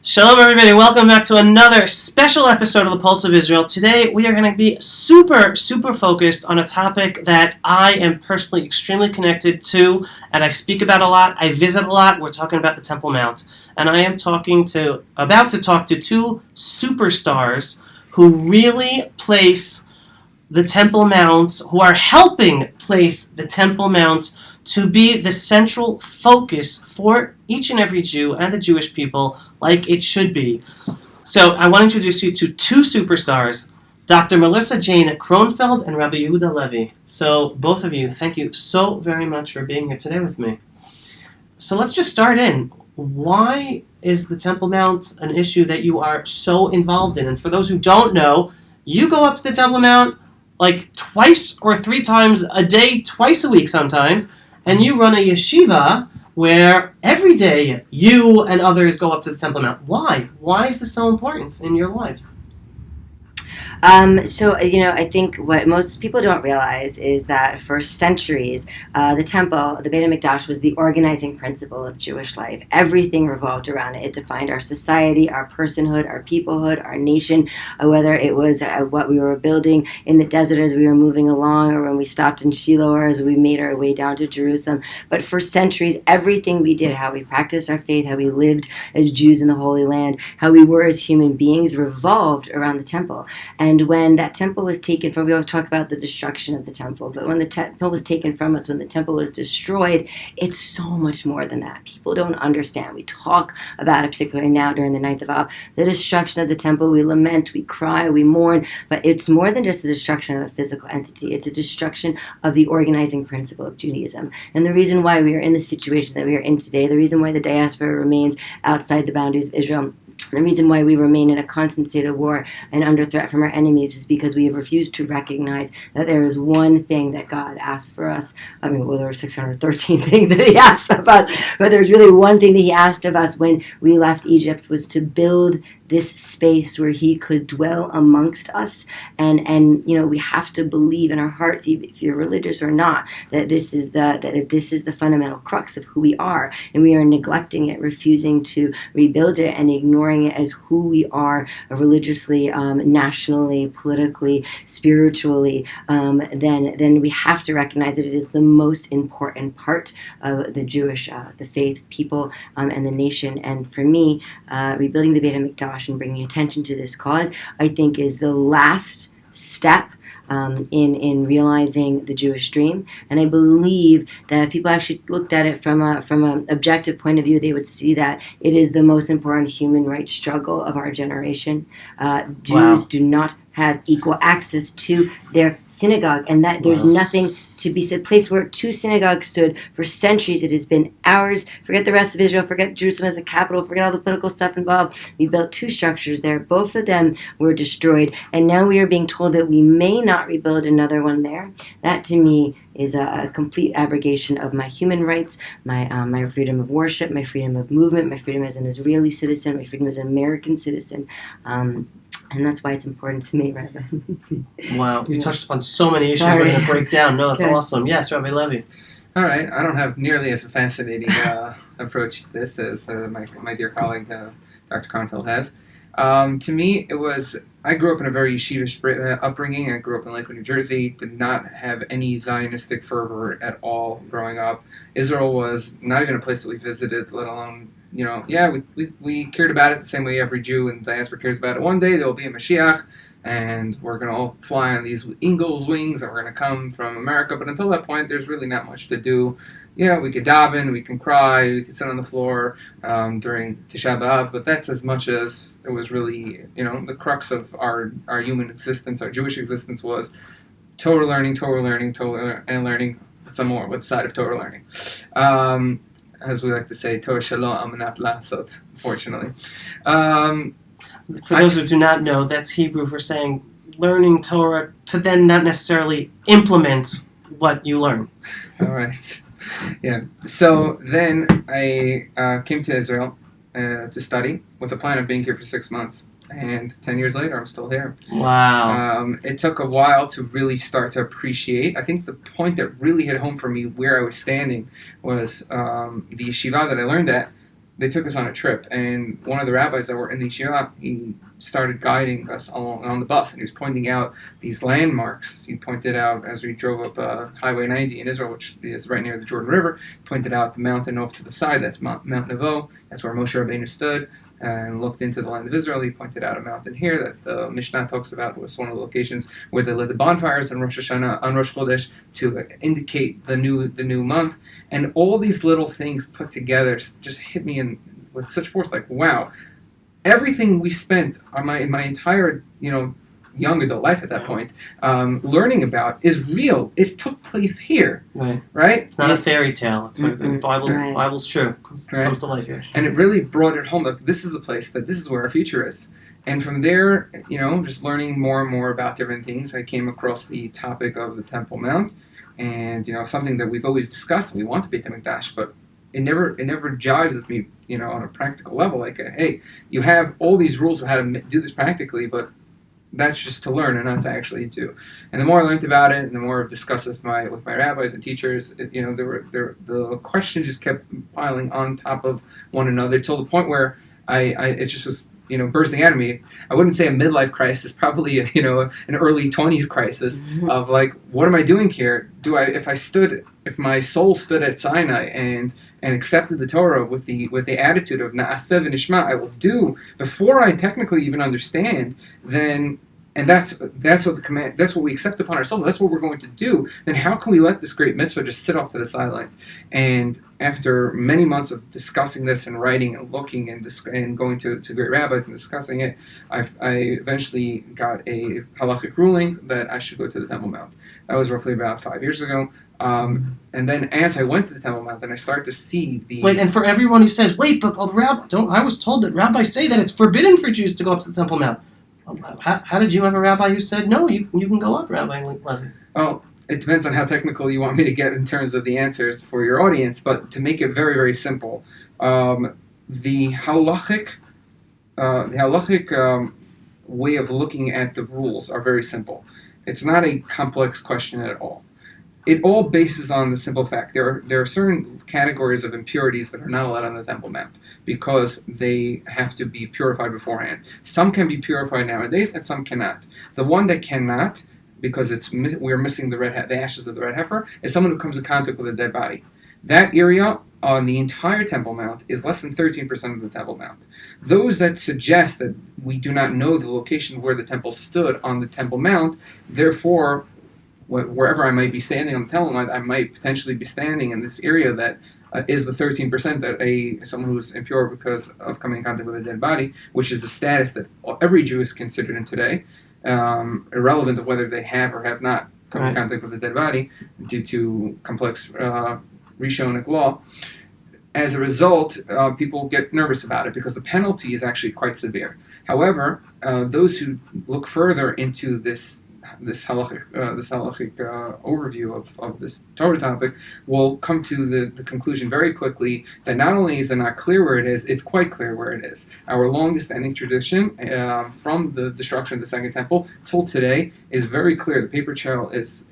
Shalom everybody, welcome back to another special episode of the Pulse of Israel. Today we are going to be super focused on a topic that I am personally extremely connected to and I speak about a lot, I visit a lot. We're talking about the Temple Mount. And I am about to talk to two superstars who really place the Temple Mount, who are helping place the Temple Mount to be the central focus for each and every Jew and the Jewish people like it should be. So I want to introduce you to two superstars, Dr. Melissa Jane Kronfeld and Rabbi Yehuda Levi. So both of you, thank you so very much for being here today with me. So let's just start in. Why is the Temple Mount an issue that you are so involved in? And for those who don't know, you go up to the Temple Mount like twice or three times a day, twice a week sometimes, and you run a yeshiva where every day you and others go up to the Temple Mount. Why? Why is this so important in your lives? I think what most people don't realize is that for centuries, the temple, the Beit HaMikdash, was the organizing principle of Jewish life. Everything revolved around it. It defined our society, our personhood, our peoplehood, our nation, whether it was what we were building in the desert as we were moving along, or when we stopped in Shiloh, or as we made our way down to Jerusalem. But for centuries, everything we did, how we practiced our faith, how we lived as Jews in the Holy Land, how we were as human beings, revolved around the temple. And when that temple was taken from, we always talk about the destruction of the temple, but when the temple was taken from us, when the temple was destroyed, it's so much more than that. People don't understand. We talk about it, particularly now during the 9th of Av, the destruction of the temple. We lament, we cry, we mourn, but it's more than just the destruction of a physical entity. It's a destruction of the organizing principle of Judaism. And the reason why we are in the situation that we are in today, the reason why the diaspora remains outside the boundaries of Israel, the reason why we remain in a constant state of war and under threat from our enemies is because we have refused to recognize that there is one thing that God asks for us. I mean, well, there were 613 things that he asked of us, but there's really one thing that he asked of us when we left Egypt, was to build this space where he could dwell amongst us. And we have to believe in our hearts, even if you're religious or not, that this is the fundamental crux of who we are, and we are neglecting it, refusing to rebuild it, and ignoring it as who we are religiously, nationally, politically, spiritually. Then we have to recognize that it is the most important part of the Jewish, the faith, people, and the nation. And for me, rebuilding the Beit HaMikdash and bringing attention to this cause, I think, is the last step in realizing the Jewish dream. And I believe that if people actually looked at it from an objective point of view, they would see that it is the most important human rights struggle of our generation. Jews do not have equal access to their synagogue, and that there's nothing to be said. Place where two synagogues stood for centuries, it has been ours. Forget the rest of Israel, forget Jerusalem as a capital, forget all the political stuff involved. We built two structures there. Both of them were destroyed, and now we are being told that we may not rebuild another one there. That, to me, is a complete abrogation of my human rights, my freedom of worship, my freedom of movement, my freedom as an Israeli citizen, my freedom as an American citizen. And that's why it's important to me, Rabbi. Wow, you touched upon so many issues we're going to break down. No, it's awesome. Yes, Rabbi Levi. All right, I don't have nearly as a fascinating approach to this as my dear colleague, Dr. Kronfeld, has. To me, I grew up in a very yeshivish upbringing. I grew up in Lakewood, New Jersey, did not have any Zionistic fervor at all growing up. Israel was not even a place that we visited, let alone, we cared about it the same way every Jew in the diaspora cares about it. One day there will be a Mashiach, and we're going to all fly on these eagle's wings, and we're going to come from America. But until that point, there's really not much to do. Yeah, we could daven, we can cry, we could sit on the floor during Tisha B'Av, but that's as much as it was really, the crux of our human existence, our Jewish existence, was Torah learning, and learning some more with the side of Torah learning. As we like to say, Torah Shalom Amanat Lasot, unfortunately. For those who do not know, that's Hebrew for saying learning Torah to then not necessarily implement what you learn. All right. Yeah. So then I came to Israel to study with the plan of being here for 6 months. And 10 years later, I'm still here. Wow. It took a while to really start to appreciate. I think the point that really hit home for me where I was standing was the yeshiva that I learned at they took us on a trip, and one of the rabbis that were in the yeshiva, he started guiding us along on the bus, and he was pointing out these landmarks. He pointed out, as we drove up Highway 90 in Israel, which is right near the Jordan River, pointed out the mountain off to the side. That's Mount Nevo. That's where Moshe Rabbeinu stood and looked into the land of Israel. He pointed out a mountain here that the Mishnah talks about was one of the locations where they lit the bonfires on Rosh Hashanah, on Rosh Chodesh, to indicate the new month. And all these little things put together just hit me with such force. Like, wow, everything we spent on my entire, young adult life at that point, learning about is real. It took place here, right? It's not a fairy tale. It's like the Bible. Right. Bible's true. Comes to life here. And it really brought it home that this is the place, that this is where our future is. And from there, just learning more and more about different things, I came across the topic of the Temple Mount, and something that we've always discussed. We want to be Beit HaMikdash, but it never jives with me, on a practical level. Like, hey, you have all these rules of how to do this practically, but that's just to learn and not to actually do. And the more I learned about it, and the more I've discussed with my rabbis and teachers, the questions just kept piling on top of one another till the point where it just was bursting out of me. I wouldn't say a midlife crisis, probably an early 20s crisis of like, what am I doing here? If my soul stood at Sinai and accepted the Torah with the attitude of Na'aseh v'nishma, I will do before I technically even understand, then, and that's what the command, that's what we accept upon ourselves, that's what we're going to do, then how can we let this great mitzvah just sit off to the sidelines? And after many months of discussing this and writing and looking and going to great rabbis and discussing it, I eventually got a halachic ruling that I should go to the Temple Mount. That was roughly about 5 years ago. And then as I went to the Temple Mount, then I started to see the... Wait, and for everyone who says, wait, but Rabbi, I was told that rabbis say that it's forbidden for Jews to go up to the Temple Mount. How did you have a rabbi who said, no, you can go up, Rabbi Levi? Well, it depends on how technical you want me to get in terms of the answers for your audience, but to make it very, very simple, the halachic way of looking at the rules are very simple. It's not a complex question at all. It all bases on the simple fact there are certain categories of impurities that are not allowed on the Temple Mount because they have to be purified beforehand. Some can be purified nowadays, and some cannot. The one that cannot, because we're missing the ashes of the red heifer, is someone who comes in contact with a dead body. That area on the entire Temple Mount is less than 13% of the Temple Mount. Those that suggest that we do not know the location where the temple stood on the Temple Mount, therefore, wherever I might be standing on the Temple Mount, I might potentially be standing in this area that is the 13% that someone who is impure because of coming in contact with a dead body, which is a status that every Jew is considered in today, irrelevant of whether they have or have not come in contact with a dead body due to complex Rishonic law. As a result, people get nervous about it because the penalty is actually quite severe. However, those who look further into this halachic overview of this Torah topic will come to the conclusion very quickly that not only is it not clear where it is, it's quite clear where it is. Our longest-standing tradition from the destruction of the Second Temple till today is very clear. The paper trail is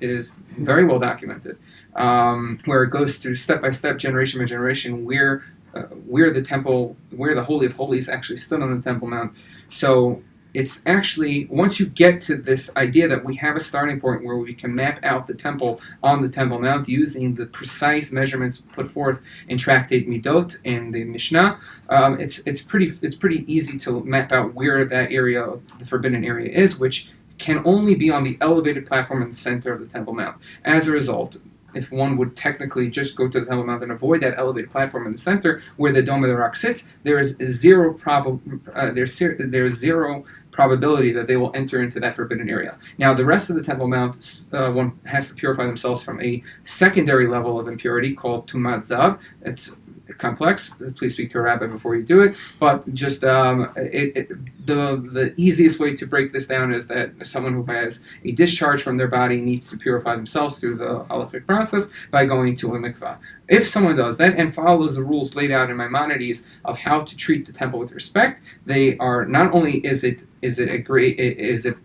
very well documented, where it goes through step-by-step, generation by generation, where the Holy of Holies actually stood on the Temple Mount. So it's actually, once you get to this idea that we have a starting point where we can map out the temple on the Temple Mount using the precise measurements put forth in Tractate Midot in the Mishnah, it's pretty easy to map out where that area, the forbidden area, is, which can only be on the elevated platform in the center of the Temple Mount. As a result, if one would technically just go to the Temple Mount and avoid that elevated platform in the center where the Dome of the Rock sits, there is zero probability that they will enter into that forbidden area. Now, the rest of the Temple Mount, one has to purify themselves from a secondary level of impurity called Tumat Zav. It's complex. Please speak to a rabbi before you do it. But just the easiest way to break this down is that someone who has a discharge from their body needs to purify themselves through the halachic process by going to a mikvah. If someone does that and follows the rules laid out in Maimonides of how to treat the temple with respect, they are not only is it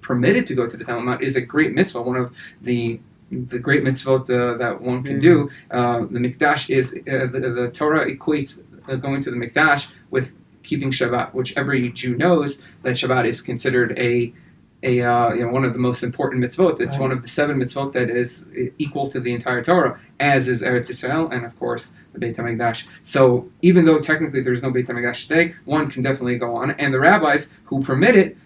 permitted to go to the Temple Mount, is a great mitzvah, one of the great mitzvot that one can do. The Mikdash is the Torah equates going to the Mikdash with keeping Shabbat, which every Jew knows that Shabbat is considered one of the most important mitzvot. It's one of the 7 mitzvot that is equal to the entire Torah, as is Eretz Yisrael, and of course the Beit HaMikdash. So even though technically there's no Beit HaMikdash today, one can definitely go on, and the rabbis who permit it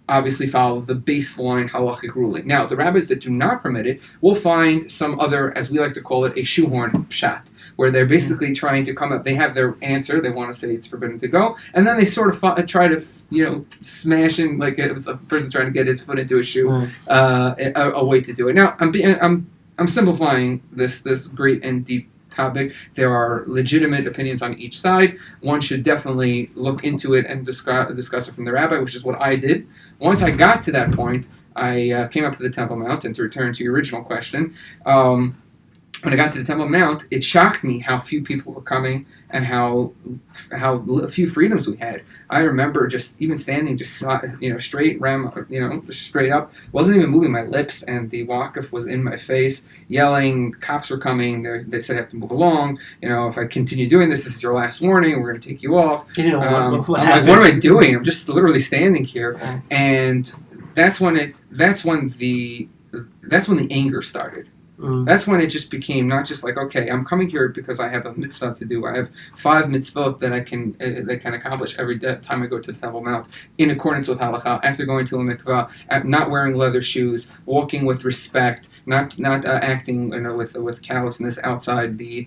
obviously follow the baseline halachic ruling. Now, the rabbis that do not permit it will find some other, as we like to call it, a shoehorn pshat, where they're basically trying to come up, they have their answer, they want to say it's forbidden to go, and then they sort of try to, smash in, like it was a person trying to get his foot into a shoe, a way to do it. Now, I'm simplifying this great and deep topic. There are legitimate opinions on each side. One should definitely look into it and discuss it from the rabbi, which is what I did. Once I got to that point, I came up to the Temple Mount, and to return to your original question, when I got to the Temple Mount, it shocked me how few people were coming and how few freedoms we had. I remember just even standing straight, just straight up, wasn't even moving my lips, and the Waqif was in my face, yelling, cops were coming, they said I have to move along, if I continue doing this is your last warning, we're going to take you off. What I'm like, what am I doing? I'm just literally standing here. And that's when the anger started. That's when it just became not just like, okay, I'm coming here because I have a mitzvah to do. I have 5 mitzvot that I can accomplish every time I go to the Temple Mount in accordance with halakha. After going to a mikvah, not wearing leather shoes, walking with respect, not acting with callousness outside the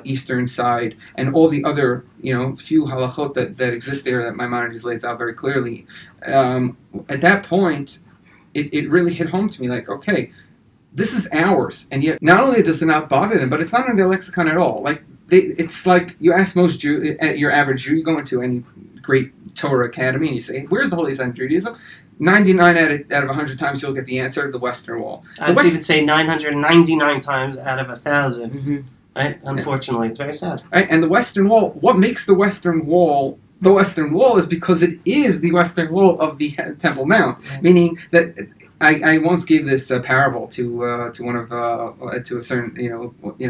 eastern side, and all the other few halachot that exist there that Maimonides lays out very clearly. At that point, it really hit home to me, like, okay, this is ours, and yet not only does it not bother them, but it's not in their lexicon at all. Like it's like you ask most Jew, your average Jew, you go into any great Torah academy and you say, "Where's the holy sign of Judaism?" 99 out of 100 times you'll get the answer: the Western Wall. I'd even say 999 times out of 1,000. Mm-hmm. Right? Unfortunately, it's very sad. Right, and the Western Wall. What makes the Western Wall? The Western Wall is because it is the Western Wall of the Temple Mount, meaning that. I once gave this parable to a certain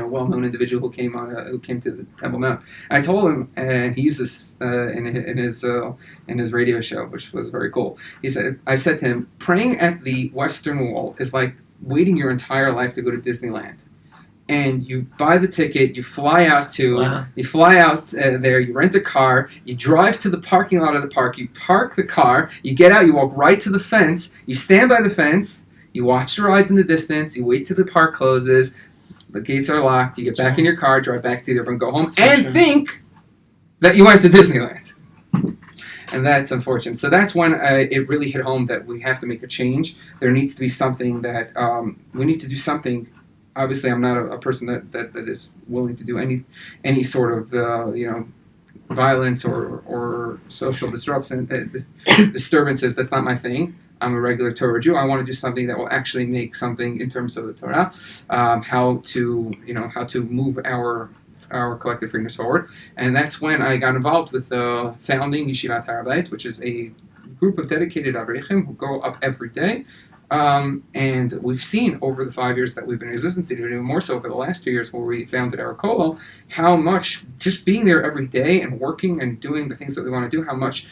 well-known individual who came to the Temple Mount. I told him, and he used this in his radio show, which was very cool. I said to him, praying at the Western Wall is like waiting your entire life to go to Disneyland. And you buy the ticket, you fly out there, you rent a car, you drive to the parking lot of the park, you park the car, you get out, you walk right to the fence, you stand by the fence, you watch the rides in the distance, you wait till the park closes, the gates are locked, you get back in your car, drive back to the airport, go home, think that you went to Disneyland. And that's unfortunate. So that's when it really hit home that we have to make a change. There needs to be something that we need to do something. Obviously, I'm not a person that is willing to do any sort of violence or social disturbances. That's not my thing. I'm a regular Torah Jew. I want to do something that will actually make something in terms of the Torah, how to move our collective freedoms forward. And that's when I got involved with the founding Yeshivat Rabbi, which is a group of dedicated Avrechim who go up every day. And we've seen over the 5 years that we've been in existence, even more so over the last 2 years where we founded our kollel, how much just being there every day and working and doing the things that we want to do, how much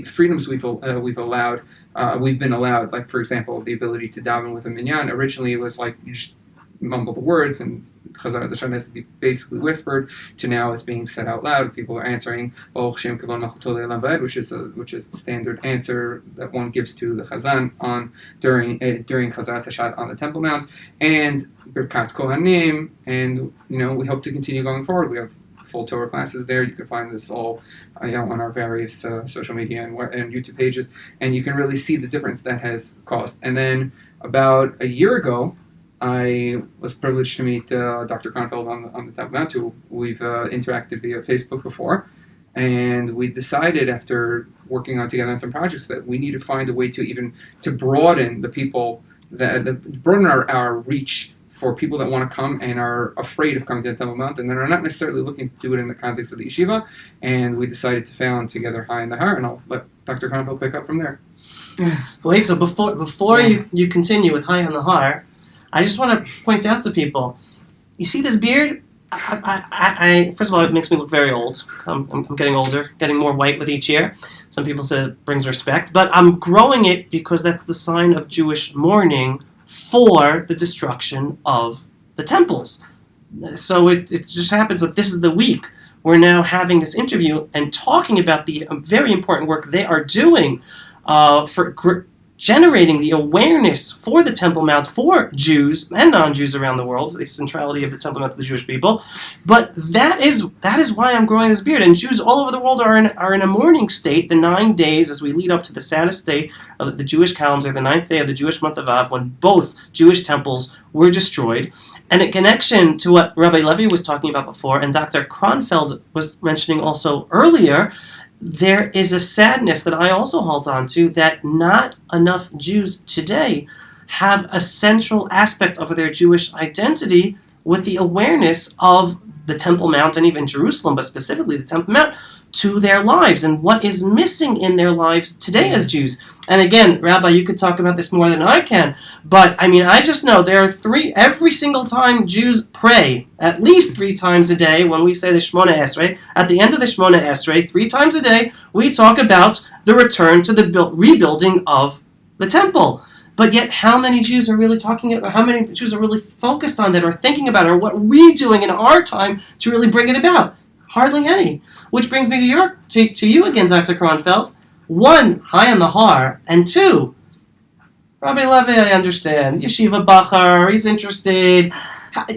freedoms we've been allowed. Like, for example, the ability to daven with a minyan. Originally, it was like you just mumble the words and Chazar the Shan has to be basically whispered, to now it's being said out loud. People are answering which is the standard answer that one gives to the Chazan during Chazar Tashat on the Temple Mount, and Birkat Kohanim, and we hope to continue going forward. We have full Torah classes there. You can find this all on our various social media and YouTube pages, and you can really see the difference that has caused. And then about a year ago, I was privileged to meet Dr. Kronfeld on the Temple Mount, who we've interacted via Facebook before, and we decided after working together on some projects that we need to find a way to broaden the people, broaden our reach for people that want to come and are afraid of coming to the Temple Mount and then are not necessarily looking to do it in the context of the yeshiva. And we decided to found together High On The Har, and I'll let Dr. Kronfeld pick up from there. Wait, so before you continue with High On The Har, I just want to point out to people, you see this beard? First of all, it makes me look very old. I'm getting older, getting more white with each year. Some people say it brings respect, but I'm growing it because that's the sign of Jewish mourning for the destruction of the temples. So it just happens that this is the week we're now having this interview and talking about the very important work they are doing for generating the awareness for the Temple Mount for Jews and non-Jews around the world, the centrality of the Temple Mount to the Jewish people. But that is why I'm growing this beard. And Jews all over the world are in a mourning state the 9 days as we lead up to the saddest day of the Jewish calendar, the 9th day of the Jewish month of Av, when both Jewish temples were destroyed. And in connection to what Rabbi Levi was talking about before, and Dr. Kronfeld was mentioning also earlier, there is a sadness that I also hold on to, that not enough Jews today have a central aspect of their Jewish identity with the awareness of the Temple Mount and even Jerusalem, but specifically the Temple Mount, to their lives and what is missing in their lives today as Jews. And again, Rabbi, you could talk about this more than I can, but I just know there are every single time Jews pray, at least 3 times a day, when we say the Shemona Esrei, at the end of the Shemona Esrei, 3 times a day, we talk about the return to the rebuilding of the temple. But yet, how many Jews are really how many Jews are really focused on that, or thinking about it, or what are we doing in our time to really bring it about? Hardly any. Which brings me to you again, Dr. Kronfeld. 1, High On The Har, and 2, Rabbi Levi, I understand. Yeshiva Bachar, he's interested.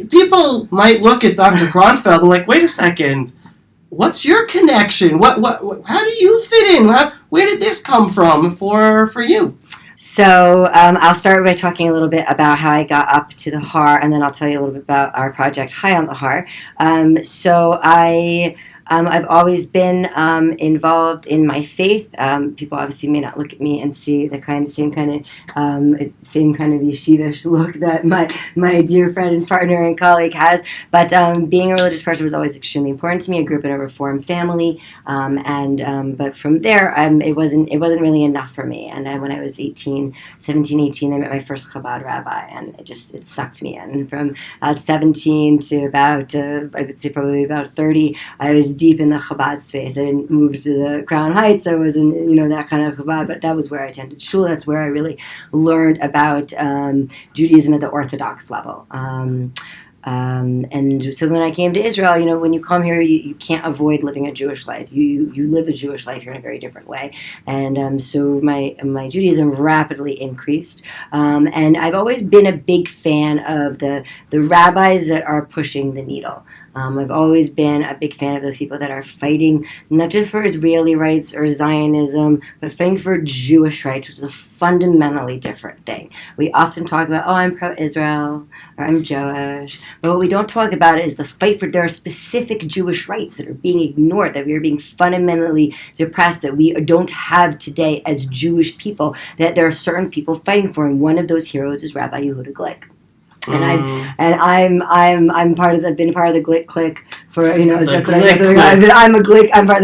People might look at Dr. Kronfeld and like, wait a second, what's your connection? How do you fit in? Where did this come from for you? So I'll start by talking a little bit about how I got up to the Har, and then I'll tell you a little bit about our project High On The Har. I've always been involved in my faith. People obviously may not look at me and see the same kind of yeshivish look that my dear friend and partner and colleague has. But being a religious person was always extremely important to me. I grew up in a Reformed family, but from there, it wasn't really enough for me. And when I was 17, 18, I met my first Chabad rabbi, and it sucked me in. From 17 to about I would say probably about 30, I was deep in the Chabad space. I didn't move to the Crown Heights. I wasn't, that kind of Chabad, but that was where I attended shul. That's where I really learned about Judaism at the Orthodox level. And so when I came to Israel, when you come here, you can't avoid living a Jewish life. You live a Jewish life here in a very different way. And so my Judaism rapidly increased. And I've always been a big fan of the rabbis that are pushing the needle. I've always been a big fan of those people that are fighting not just for Israeli rights or Zionism, but fighting for Jewish rights, which is a fundamentally different thing. We often talk about, I'm pro-Israel, or I'm Jewish, but what we don't talk about is the fight for their specific Jewish rights that are being ignored, that we are being fundamentally depressed, that we don't have today as Jewish people, that there are certain people fighting for, and one of those heroes is Rabbi Yehuda Glick. And I'm part of I've been part of the Glick clique for I'm part of the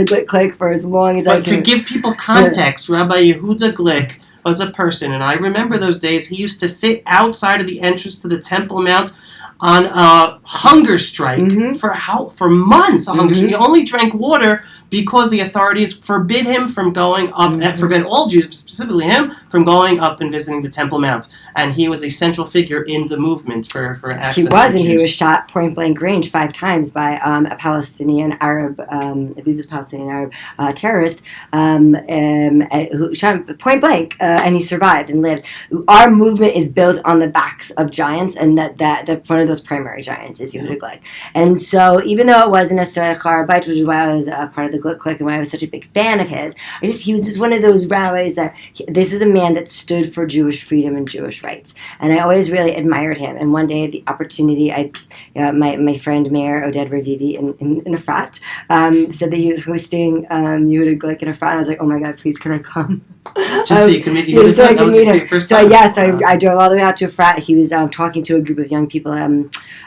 Glick clique for as long as I can. To give people context, Rabbi Yehuda Glick was a person, and I remember those days. He used to sit outside of the entrance to the Temple Mount on a hunger strike for months. He only drank water because the authorities forbid him from going up, and forbid all Jews, specifically him, from going up and visiting the Temple Mount. And he was a central figure in the movement for access. He was shot point blank range 5 times by a Palestinian Arab, I believe it was Palestinian Arab terrorist, who shot him point blank, and he survived and lived. Our movement is built on the backs of giants, and that one of those primary giants is Yehuda Glick. And so, even though it wasn't necessarily Harabite, which is why I was part of the Glick clique and why I was such a big fan of his, he was just one of those rabbis that this is a man that stood for Jewish freedom and Jewish rights, and I always really admired him. And one day, the opportunity, my friend Mayor Oded Ravivi in a frat said that he was hosting Yehuda Glick in a frat. And I was like, oh my God, please, can I come? Just so you can meet him. So I could meet him. I drove all the way out to a frat. He was talking to a group of young people that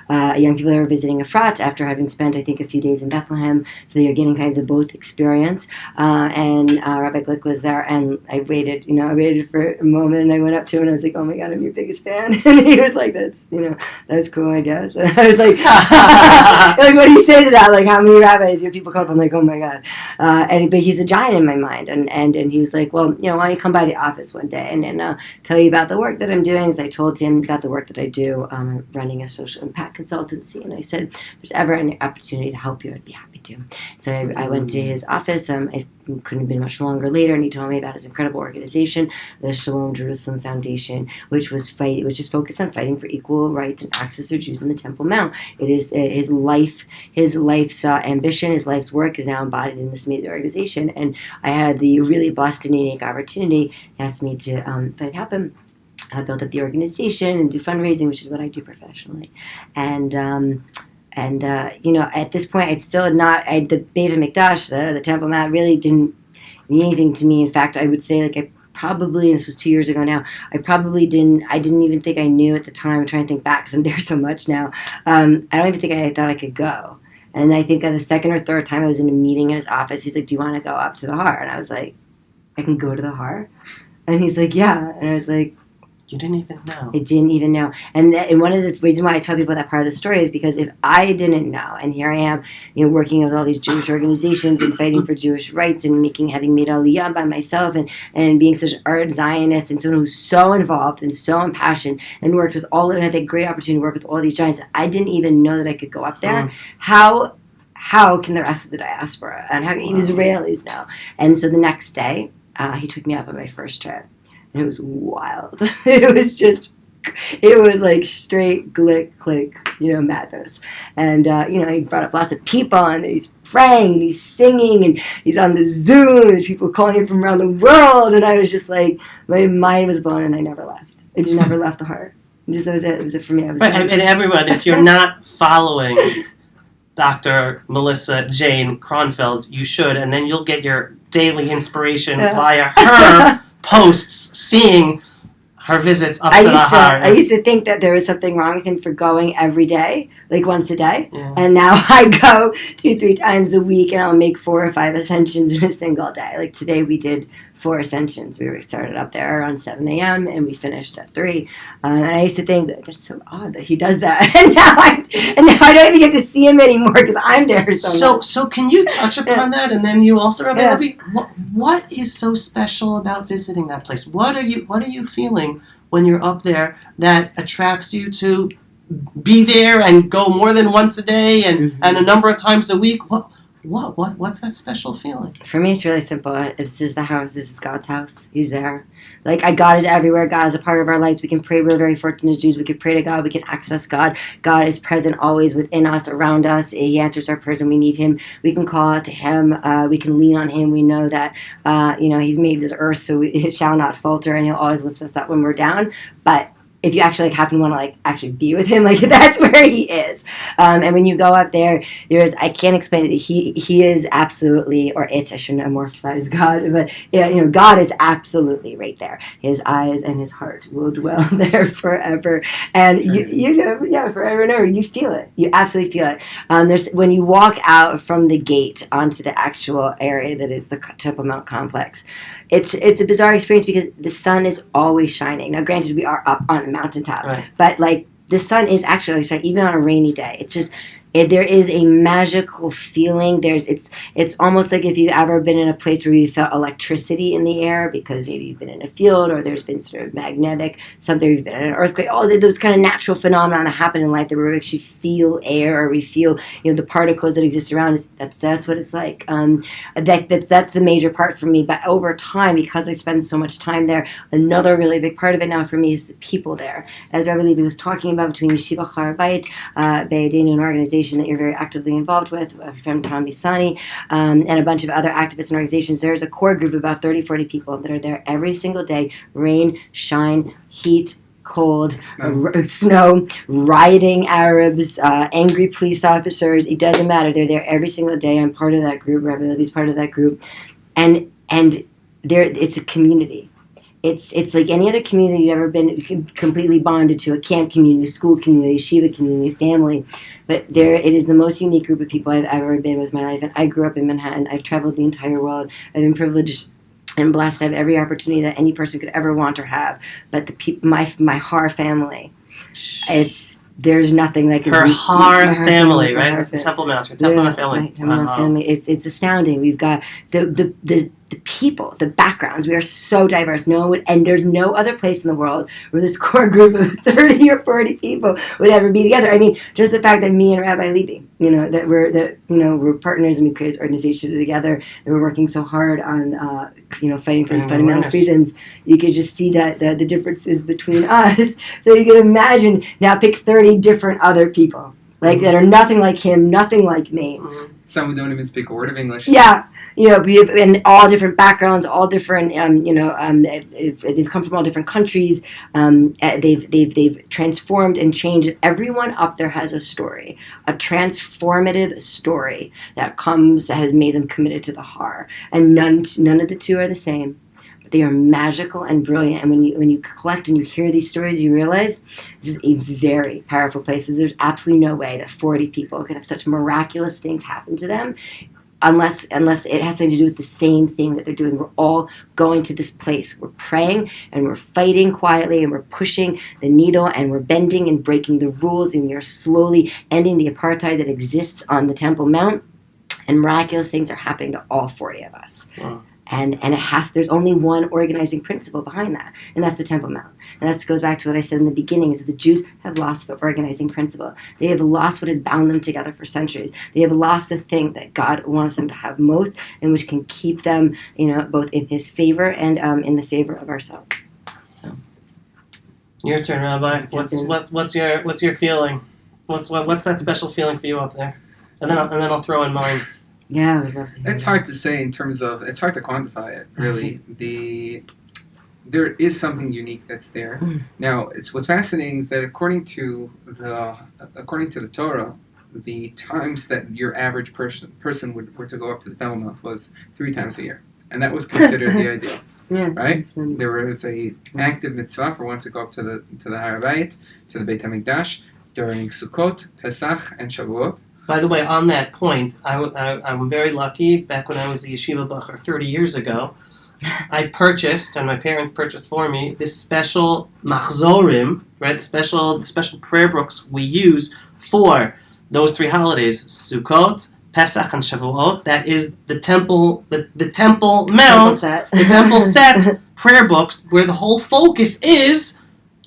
were visiting a frat after having spent, I think, a few days in Bethlehem. So they were getting kind of the both experience. And Rabbi Glick was there, and I waited for a moment, and I went up to him and I was like, "Oh my God, I'm your biggest fan." And he was like, "That's cool, I guess." And I was like, "Like, what do you say to that? Like, how many rabbis your people come up?" I'm like, "Oh my God." But he's a giant in my mind, and he was like, "Well, why don't you come by the office one day and tell you about the work that I'm doing?" So I told him about the work that I do, running a social impact consultancy, and I said, "If there's ever an opportunity to help you, I'd be happy to." So I went to his office. I couldn't have been much longer later, and he told me about his incredible organization, the Shalom Jerusalem Foundation, which is focused on fighting for equal rights and access to Jews in the Temple Mount. It is his life's ambition, his life's work is now embodied in this amazing organization. And I had the really blessed and unique opportunity. He asked me to, if it happened, build up the organization and do fundraising, which is what I do professionally. And at this point, the Beit HaMikdash, the Temple Mount, really didn't mean anything to me. In fact, I would say, like, I probably, and this was 2 years ago now, I didn't even think I knew at the time. I'm trying to think back because I'm there so much now. I don't even think I thought I could go. And I think the second or third time I was in a meeting in his office, he's like, "Do you want to go up to the Har?" And I was like, "I can go to the Har?" And he's like, "Yeah." And I was like, You didn't even know. I didn't even know. And one of the reasons why I tell people that part of the story is because if I didn't know, and here I am, working with all these Jewish organizations and fighting for Jewish rights and having made Aliyah by myself and being such an ardent Zionist and someone who's so involved and so impassioned and worked with had that great opportunity to work with all these giants, I didn't even know that I could go up there. How can the rest of the diaspora and how can Israelis know? And so the next day, he took me up on my first trip. And it was wild. It was like straight glick, click, madness. And, he brought up lots of people, and he's praying, and he's singing, and he's on the Zoom, and there's people calling him from around the world. And I was just like, my mind was blown, and I never left. I just never left the Har. That was it. It was it for me. And everyone, if you're not following Dr. Melissa Jane Kronfeld, you should, and then you'll get your daily inspiration via her posts, seeing her visits up to the Har. I used to think that there was something wrong with him for going every day, like once a day. Yeah. And now I go 2-3 times a week, and I'll make 4 or 5 ascensions in a single day. Like today we did 4 ascensions. We started up there around 7 a.m. and we finished at 3. And I used to think that's so odd that he does that. and now I don't even get to see him anymore because I'm there so much. So can you touch upon that? And then you also, Rabbi Levi, what is so special about visiting that place? What are you feeling when you're up there that attracts you to be there and go more than once a day and a number of times a week? What's that special feeling? For me, it's really simple. This is the house. This is God's house. He's there. God is everywhere. God is a part of our lives. We can pray. We're very fortunate as Jews. We can pray to God. We can access God. God is present always within us, around us. He answers our prayers when we need Him. We can call out to Him. We can lean on Him. We know that, He's made this earth so it shall not falter, and He'll always lift us up when we're down. But if you actually happen to want to actually be with him, that's where he is. And when you go up there, I can't explain it. He is absolutely, or it, I shouldn't amorphize God, but God is absolutely right there. His eyes and his heart will dwell there forever. And forever and ever. You feel it. You absolutely feel it. When you walk out from the gate onto the actual area that is the Temple Mount complex, it's a bizarre experience because the sun is always shining. Now, granted, we are up on a mountaintop, right, but the sun is actually shining even on a rainy day. It's just there is a magical feeling. It's almost like if you've ever been in a place where you felt electricity in the air because maybe you've been in a field or there's been sort of magnetic something, you've been in an earthquake, all those kind of natural phenomena that happen in life that we actually feel air or we feel the particles that exist around us. That's what it's like. That's the major part for me. But over time, because I spend so much time there, another really big part of it now for me is the people there. As Rabbi Levi was talking about between Yeshiva Har Bayit, Be'edinu, an organization that you're very actively involved with, from Tom Bisani, and a bunch of other activists and organizations. There's a core group of about 30-40 people that are there every single day, rain, shine, heat, cold, snow, rioting Arabs, angry police officers. It doesn't matter. They're there every single day. I'm part of that group. Rabbi Levi's part of that group. And it's a community. it's like any other community you've ever been completely bonded to, a camp community, school community, shiva community, family. But it is the most unique group of people I've ever been with in my life. And I grew up in Manhattan. I've traveled the entire world. I've been privileged and blessed to have every opportunity that any person could ever want or have. But my Har family, there's nothing like her Har family, right? That's the Temple Mount. Her Temple Mount family. Temple Mount family. It's astounding. We've got the people, the backgrounds. We are so diverse. And there's no other place in the world where this core group of 30 or 40 people would ever be together. I mean, just the fact that me and Rabbi Levi, we're partners and we create this organization together, and we're working so hard on fighting for these fundamental reasons. You could just see that the differences between us. So you can imagine now pick 30 different other people that are nothing like him, nothing like me. Some who don't even speak a word of English. Yeah. We have, and all different backgrounds, all different, they've come from all different countries. They've transformed and changed. Everyone up there has a story, a transformative story that has made them committed to the Har. And none of the two are the same. But they are magical and brilliant. And when you collect and you hear these stories, you realize this is a very powerful place. There's absolutely no way that 40 people can have such miraculous things happen to them. Unless it has something to do with the same thing that they're doing. We're all going to this place. We're praying and we're fighting quietly and we're pushing the needle and we're bending and breaking the rules, and we are slowly ending the apartheid that exists on the Temple Mount. And miraculous things are happening to all 40 of us. Wow. And there's only one organizing principle behind that, and that's the Temple Mount. And that goes back to what I said in the beginning, is that the Jews have lost the organizing principle. They have lost what has bound them together for centuries. They have lost the thing that God wants them to have most, and which can keep them, both in His favor and in the favor of ourselves. So, your turn, Rabbi. What's your feeling? What's that special feeling for you up there? And then I'll throw in mine. Yeah, I would love to hear It's hard to say in terms of, it's hard to quantify it, really. There is something unique that's there. Now, what's fascinating is that according to the Torah, the times that your average person were to go up to the Temple Mount was 3 times a year. And that was considered the ideal. Yeah, right? There was a active mitzvah for one to go up to the Har Bayit, to the Beit HaMikdash, during Sukkot, Pesach, and Shavuot. By the way, on that point, I'm very lucky. Back when I was a yeshiva bacher 30 years ago, I purchased, and my parents purchased for me, this special machzorim, right? The special prayer books we use for those 3 holidays: Sukkot, Pesach, and Shavuot. That is the temple, the Temple Mount, the Temple set prayer books, where the whole focus is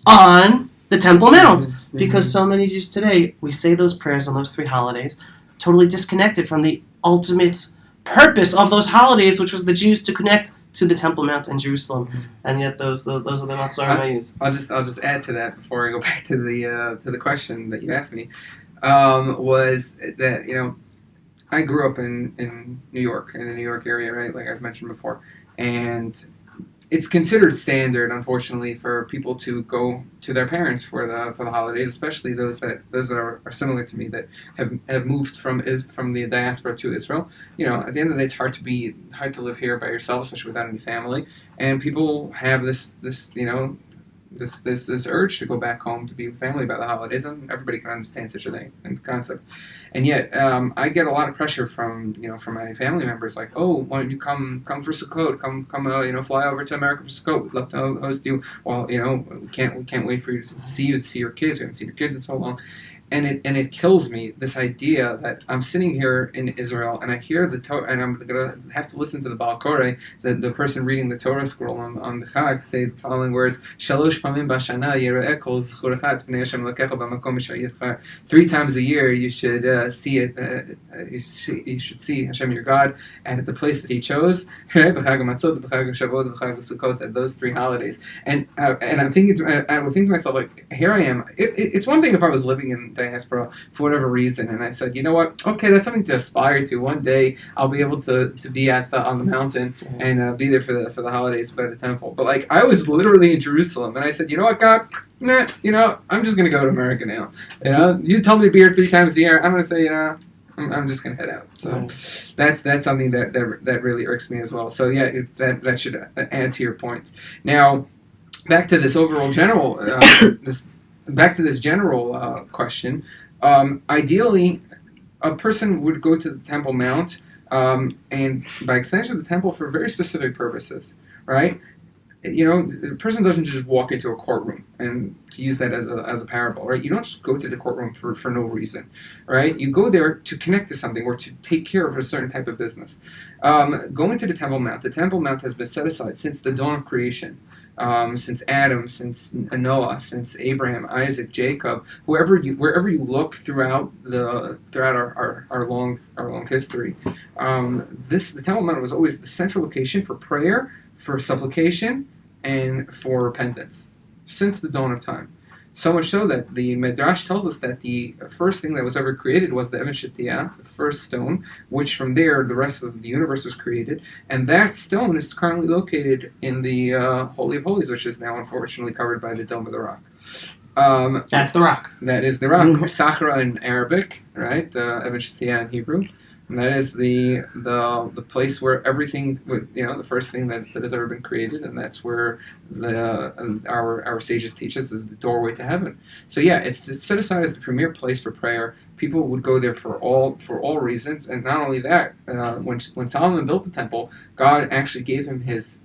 on the Temple Mount. Because so many Jews today, we say those prayers on those 3 holidays, totally disconnected from the ultimate purpose of those holidays, which was the Jews to connect to the Temple Mount in Jerusalem. And yet those are the machzorim I use. I'll just add to that before I go back to the question that you asked me. Was that I grew up in New York, in the New York area, right? Like I've mentioned before, and it's considered standard, unfortunately, for people to go to their parents for the holidays, especially those that are similar to me, that have moved from the diaspora to Israel. At the end of the day, it's hard to live here by yourself, especially without any family. And people have this urge to go back home to be with family by the holidays, and everybody can understand such a thing and concept. And yet, I get a lot of pressure from my family members, like, oh, why don't you come for Sukkot? Come, fly over to America for Sukkot. We'd love to host you. Well, we can't wait for you to see your kids. We haven't seen your kids in so long. And it kills me, this idea that I'm sitting here in Israel and I hear the Torah, and I'm gonna have to listen to the Baal Koreh, the person reading the Torah scroll on the Chag, say the following words: Shalosh pamim b'shana yireh kol zchurecha et pnei Hashem Elokecha b'makom asher yibchar. 3 times a year you should see it. You should see Hashem your God at the place that He chose. B'chag Matzot, b'chag Shavuot, b'chag Sukkot, at those 3 holidays. And I'm thinking, I would think to myself, like, here I am. It's one thing if I was living in diaspora for whatever reason, and I said, you know what? Okay, that's something to aspire to. One day I'll be able to be on the mountain and be there for the holidays by the temple. But like, I was literally in Jerusalem, and I said, you know what, God? Nah, I'm just gonna go to America now. You tell me to be here 3 times a year. I'm gonna say, I'm just gonna head out. So that's something that really irks me as well. So yeah, that should add to your point. Now, back to this overall general this general question. Ideally, a person would go to the Temple Mount, and by extension, the temple for very specific purposes, right? The person doesn't just walk into a courtroom, and to use that as a parable, right? You don't just go to the courtroom for no reason, right? You go there to connect to something or to take care of a certain type of business. Going to the Temple Mount has been set aside since the dawn of creation. Since Adam, since Noah, since Abraham, Isaac, Jacob, wherever you look throughout our long history, the Temple Mount was always the central location for prayer, for supplication, and for repentance since the dawn of time. So much so that the Midrash tells us that the first thing that was ever created was the Even Shetiyah, the first stone, which from there the rest of the universe was created. And that stone is currently located in the Holy of Holies, which is now unfortunately covered by the Dome of the Rock. That's the rock. That is the rock. Sachra in Arabic, right? Even Shetiyah in Hebrew. And that is the place where everything, the first thing that has ever been created, and that's where our sages teach us is the doorway to heaven. So yeah, it's set aside as the premier place for prayer. People would go there for all reasons, and not only that. When Solomon built the temple, God actually gave him his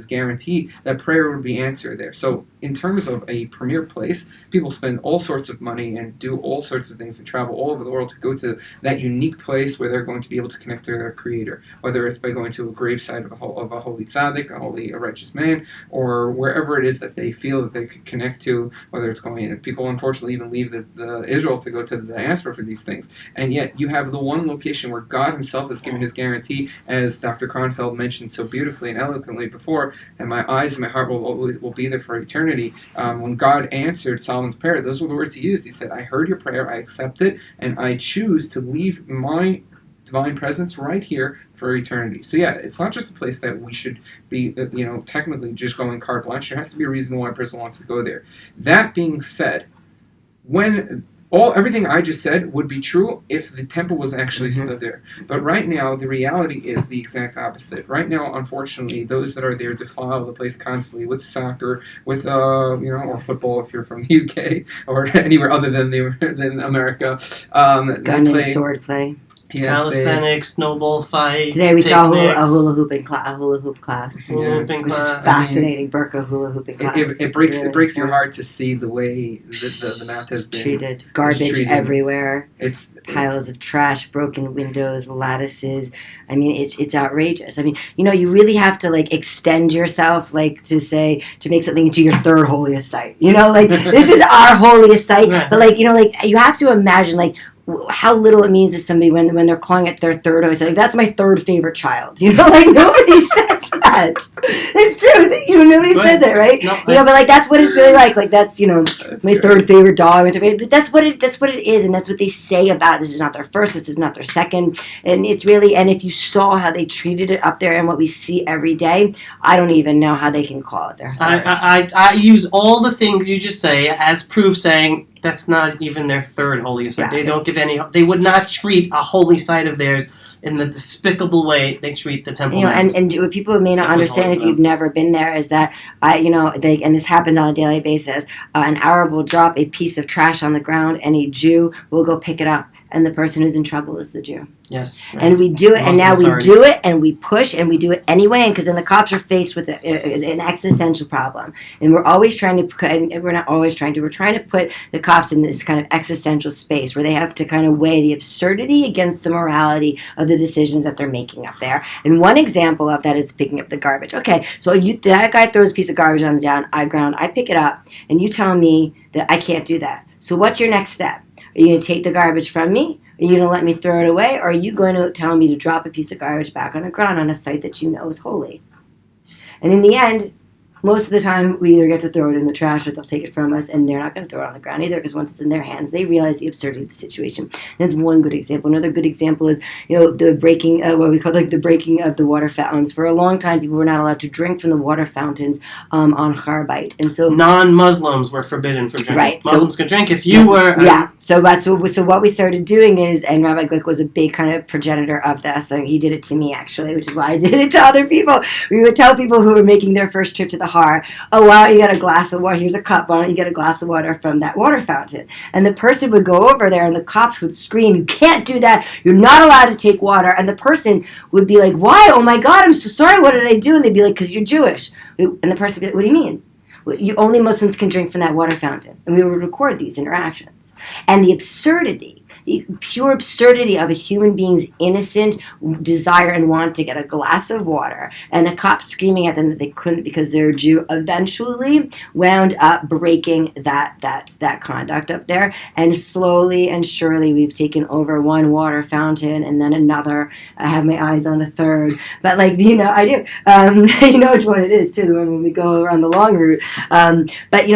guarantee that prayer would be answered there. So in terms of a premier place, people spend all sorts of money and do all sorts of things and travel all over the world to go to that unique place where they're going to be able to connect to their Creator, whether it's by going to a gravesite of a holy tzaddik, a righteous man, or wherever it is that they feel that they could connect to, whether it's going. People unfortunately even leave the Israel to go to the diaspora for these things, and yet you have the one location where God Himself has given His guarantee, as Dr. Kronfeld mentioned so beautifully and eloquently before, and my eyes and my heart will be there for eternity. When God answered Solomon's prayer, those were the words He used. He said, "I heard your prayer, I accept it, and I choose to leave my divine presence right here for eternity." So yeah, it's not just a place that we should be, technically just going carte blanche. There has to be a reason why a person wants to go there. That being said, when everything I just said would be true if the temple was actually stood there. But right now, the reality is the exact opposite. Right now, unfortunately, those that are there defile the place constantly with soccer, with or football if you're from the UK or anywhere other than America. Gun and sword play. Yes, Calisthenics, snowball fights. Today we saw picnics. a hula hoop class. Hula hooping Which is class. fascinating. Burqa hula hooping class. It breaks your heart to see the way the mount has been treated. Garbage everywhere. It's piles of trash, broken windows, lattices. I mean, it's outrageous. I mean, you really have to extend yourself, to make something into your third holiest site. This is our holiest site, Right. but you have to imagine how little it means to somebody when they're calling it their third holiest site. That's my third favorite child. Nobody says that. It's true. Nobody says that, right? No, But that's what it's really like. That's That's my good. third favorite dog. But that's what it is, and that's what they say about it. This is not their first. This is not their second. And it's really. And if you saw how they treated it up there and what we see every day, I don't even know how they can call it their third. I use all the things you just say as proof, saying that's not even their third holy site. Yeah, They don't give any. They would not treat a holy site of theirs in the despicable way they treat the temple. And what people may not That was understand holy if to you've never been there is that and this happens on a daily basis. An Arab will drop a piece of trash on the ground, and a Jew will go pick it up, and the person who's in trouble is the Jew. Yes. Right. And we do it, and Muslim now we authorities. do it, and we push, and we do it anyway, because then the cops are faced with an existential problem. And we're always trying to, and we're not always trying to, we're trying to put the cops in this kind of existential space where they have to kind of weigh the absurdity against the morality of the decisions that they're making up there. And one example of that is picking up the garbage. Okay, so that guy throws a piece of garbage on the ground, I pick it up, and you tell me that I can't do that. So what's your next step? Are you going to take the garbage from me? Are you going to let me throw it away? Or are you going to tell me to drop a piece of garbage back on the ground on a site that you know is holy? And in the end, most of the time we either get to throw it in the trash or they'll take it from us, and they're not going to throw it on the ground either, because once it's in their hands, they realize the absurdity of the situation. That's one good example. Another good example is, the breaking, what we call the breaking of the water fountains. For a long time, people were not allowed to drink from the water fountains on Harbite, and so non-Muslims were forbidden from drinking. Right. Muslims could drink if you were. Yeah. So what we started doing is, and Rabbi Glick was a big kind of progenitor of this, and he did it to me actually, which is why I did it to other people. We would tell people who were making their first trip to the Har, oh, why don't you get a glass of water? Here's a cup. Why don't you get a glass of water from that water fountain? And the person would go over there, and the cops would scream, you can't do that. You're not allowed to take water. And the person would be like, why? Oh my God, I'm so sorry. What did I do? And they'd be like, because you're Jewish. And the person would be like, what do you mean? Only Muslims can drink from that water fountain. And we would record these interactions. And the absurdity, the pure absurdity of a human being's innocent desire and want to get a glass of water, and a cop screaming at them that they couldn't because they're a Jew, eventually wound up breaking that conduct up there. And slowly and surely we've taken over one water fountain and then another. I have my eyes on a third. But I do. You know which one it is too, the one when we go around the long route. But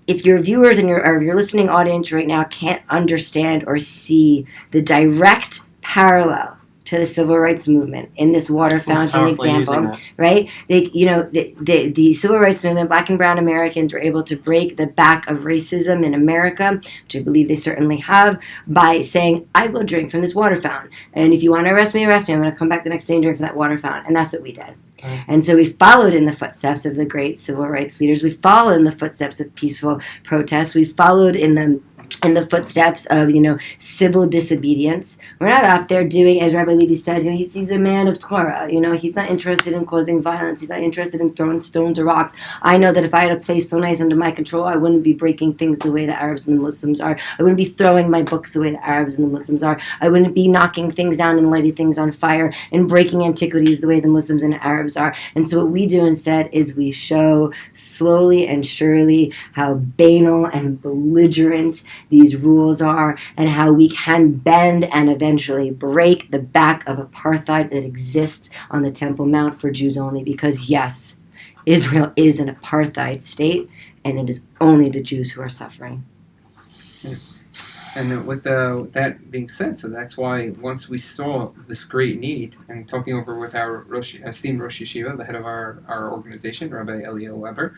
if your viewers and your listening audience right now can't understand or see the direct parallel to the civil rights movement in this water fountain example, right? The civil rights movement, black and brown Americans were able to break the back of racism in America, which I believe they certainly have, by saying, I will drink from this water fountain. And if you want to arrest me, arrest me. I'm going to come back the next day and drink from that water fountain. And that's what we did. Okay. And so we followed in the footsteps of the great civil rights leaders. We followed in the footsteps of peaceful protests. We followed in the footsteps of, civil disobedience. We're not out there doing, as Rabbi Levi said, he's a man of Torah. He's not interested in causing violence. He's not interested in throwing stones or rocks. I know that if I had a place so nice under my control, I wouldn't be breaking things the way the Arabs and the Muslims are. I wouldn't be throwing my books the way the Arabs and the Muslims are. I wouldn't be knocking things down and lighting things on fire and breaking antiquities the way the Muslims and Arabs are. And so what we do instead is we show slowly and surely how banal and belligerent these rules are, and how we can bend and eventually break the back of apartheid that exists on the Temple Mount for Jews only. Because yes, Israel is an apartheid state, and it is only the Jews who are suffering. And with that being said, so that's why once we saw this great need, and talking over with our esteemed Rosh Yeshiva, the head of our organization, Rabbi Eliyahu Weber,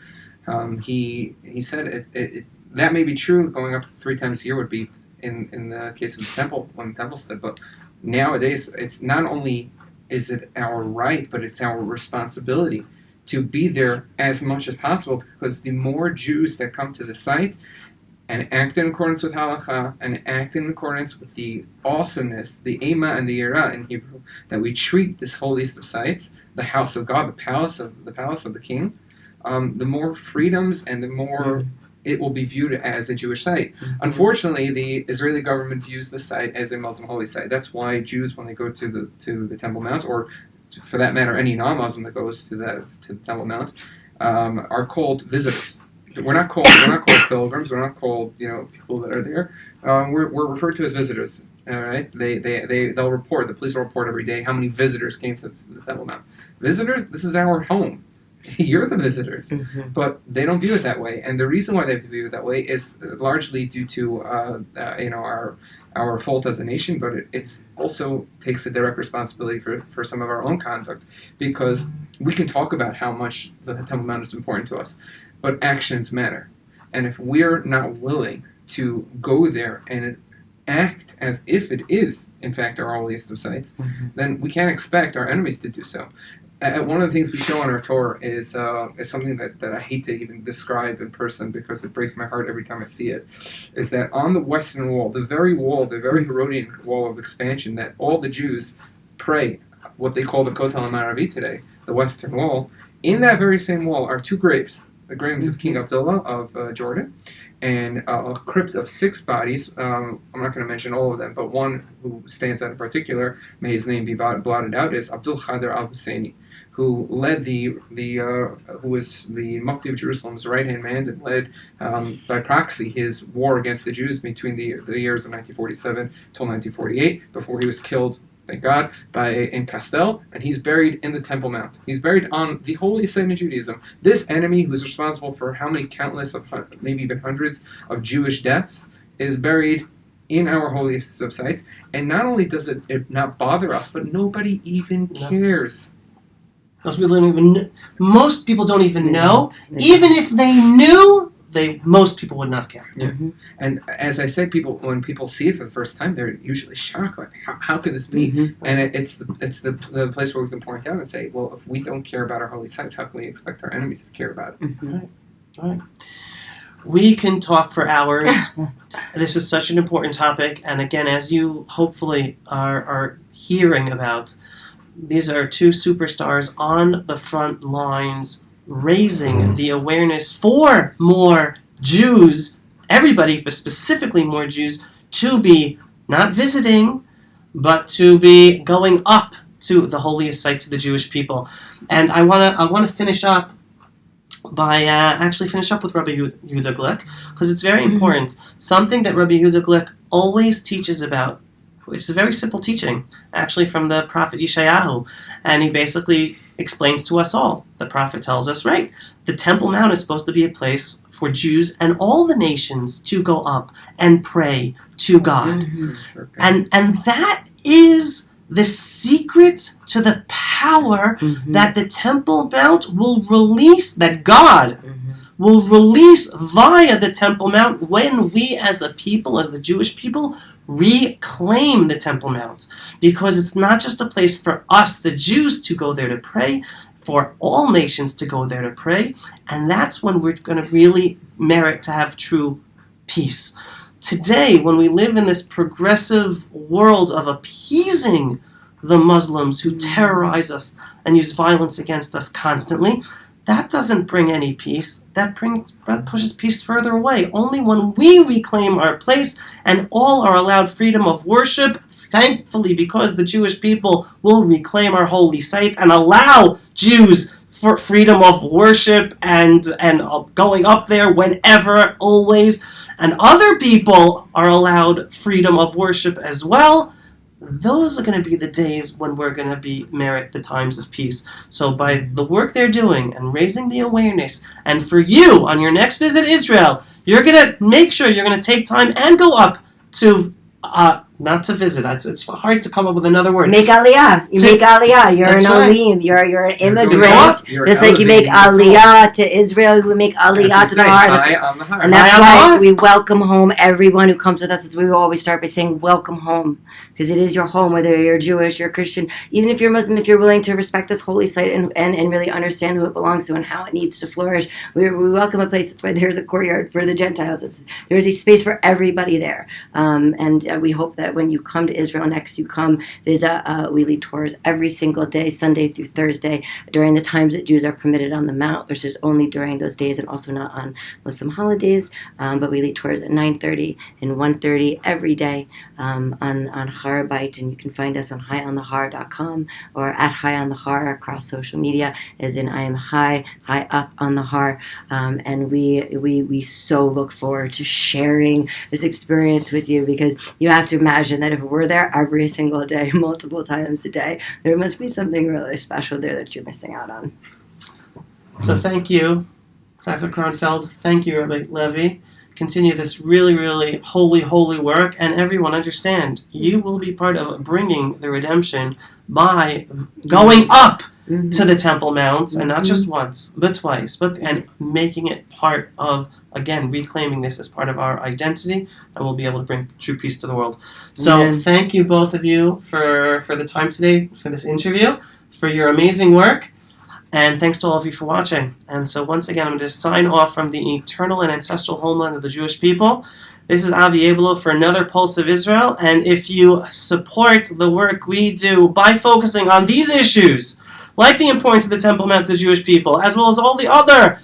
he said it that may be true. Going up 3 times a year would be in the case of the temple, when the temple stood. But nowadays, it's not only is it our right, but it's our responsibility to be there as much as possible, because the more Jews that come to the site and act in accordance with halakha and act in accordance with the awesomeness, the ema and the yira in Hebrew, that we treat this holiest of sites, the house of God, the palace of the king, the more freedoms and the more it will be viewed as a Jewish site. Mm-hmm. Unfortunately, the Israeli government views the site as a Muslim holy site. That's why Jews, when they go to the Temple Mount, or for that matter, any non-Muslim that goes to the Temple Mount, are called visitors. We're not called pilgrims. We're not called people that are there. We're referred to as visitors. All right. They'll report. The police will report every day how many visitors came to the Temple Mount. Visitors. This is our home. You're the visitors, but they don't view it that way, and the reason why they have to view it that way is largely due to our fault as a nation, but it's also takes a direct responsibility for some of our own conduct, because we can talk about how much the Temple Mount is important to us, but actions matter, and if we're not willing to go there and act as if it is in fact our holiest of sites, then we can't expect our enemies to do so. One of the things we show on our tour is something that I hate to even describe in person, because it breaks my heart every time I see it, is that on the western wall, the very Herodian wall of expansion that all the Jews pray, what they call the Kotel HaMaravi today, the western wall, in that very same wall are 2 graves, the graves of King Abdullah of Jordan, and a crypt of 6 bodies. I'm not going to mention all of them, but one who stands out in particular, may his name be blotted out, is Abdulhader Al Husseini, who led who was the Mufti of Jerusalem's right-hand man, and led by proxy his war against the Jews between the years of 1947 till 1948, before he was killed thank God, in Castel, and he's buried in the Temple Mount. He's buried on the holiest site in Judaism. This enemy, who's responsible for how many countless, of maybe even hundreds of Jewish deaths, is buried in our holiest of sites. And not only does it not bother us, but nobody even cares. Most people don't even know. Even if they knew, most people would not care. Yeah. Mm-hmm. And as I said, when people see it for the first time, they're usually shocked. Like, how could this be? Mm-hmm. And it's the place where we can point out and say, well, if we don't care about our holy sites, how can we expect our enemies to care about it? Mm-hmm. Right. We can talk for hours. This is such an important topic. And again, as you hopefully are hearing about, these are two superstars on the front lines raising the awareness for more Jews, everybody, but specifically more Jews, to be not visiting, but to be going up to the holiest site to the Jewish people. And I want to finish up by finish up with Rabbi Yehuda Glick, because it's very important. Something that Rabbi Yehuda Glick always teaches about. It's a very simple teaching, actually, from the prophet Yeshayahu. And he basically explains to us all. The prophet tells us, right, the Temple Mount is supposed to be a place for Jews and all the nations to go up and pray to God. Mm-hmm. And that is the secret to the power that the Temple Mount will release, that God will release via the Temple Mount when we as a people, as the Jewish people, reclaim the Temple Mount. Because it's not just a place for us, the Jews, to go there to pray, for all nations to go there to pray, and that's when we're going to really merit to have true peace. Today, when we live in this progressive world of appeasing the Muslims who terrorize us and use violence against us constantly, that doesn't bring any peace. That pushes peace further away. Only when we reclaim our place and all are allowed freedom of worship, thankfully, because the Jewish people will reclaim our holy site and allow Jews for freedom of worship and going up there whenever, always, and other people are allowed freedom of worship as well. Those are going to be the days when we're going to merit the times of peace. So by the work they're doing and raising the awareness, and for you, on your next visit to Israel, you're going to make sure you're going to take time and go up to, not to visit, it's hard to come up with another word. Make aliyah. Make aliyah. You're an olim. You're an immigrant. Just like you make aliyah to Israel, you make aliyah to the Har. And that's why we welcome home everyone who comes with us. As we always start by saying, welcome home. Because it is your home, whether you're Jewish, you're Christian, even if you're Muslim, if you're willing to respect this holy site and really understand who it belongs to and how it needs to flourish. We welcome a place. That's why there's a courtyard for the Gentiles. There's a space for everybody there. And we hope that when you come to Israel next, you come visit. We lead tours every single day, Sunday through Thursday, during the times that Jews are permitted on the Mount, which is only during those days and also not on Muslim holidays. But we lead tours at 9:30 and 1:30 every day on Harbite, and you can find us on highonthehar.com or at High On The Har across social media, as in I am high up on the Har. And we so look forward to sharing this experience with you, because you have to imagine that if we're there every single day, multiple times a day, there must be something really special there that you're missing out on. So thank you, Dr. Kronfeld. Thank you, Rabbi Levi. Continue this really, really holy work, and everyone understand, you will be part of bringing the redemption by going up to the Temple Mounts, and not just once, but twice, and making it part of, again, reclaiming this as part of our identity, and we'll be able to bring true peace to the world. So thank you, both of you, for the time today, for this interview, for your amazing work. And thanks to all of you for watching. And so once again, I'm going to sign off from the eternal and ancestral homeland of the Jewish people. This is Avi Abelo for another Pulse of Israel. And if you support the work we do by focusing on these issues, like the importance of the Temple Mount to the Jewish people, as well as all the other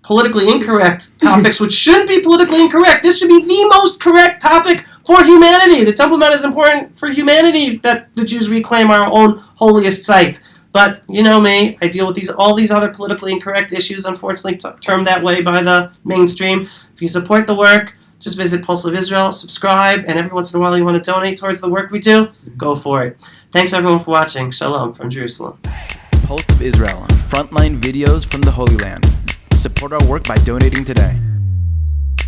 politically incorrect topics, which shouldn't be politically incorrect. This should be the most correct topic for humanity. The Temple Mount is important for humanity, that the Jews reclaim our own holiest site. But you know me, I deal with all these other politically incorrect issues, unfortunately termed that way by the mainstream. If you support the work, just visit Pulse of Israel, subscribe, and every once in a while you want to donate towards the work we do, go for it. Thanks everyone for watching. Shalom from Jerusalem. Pulse of Israel, frontline videos from the Holy Land. Support our work by donating today.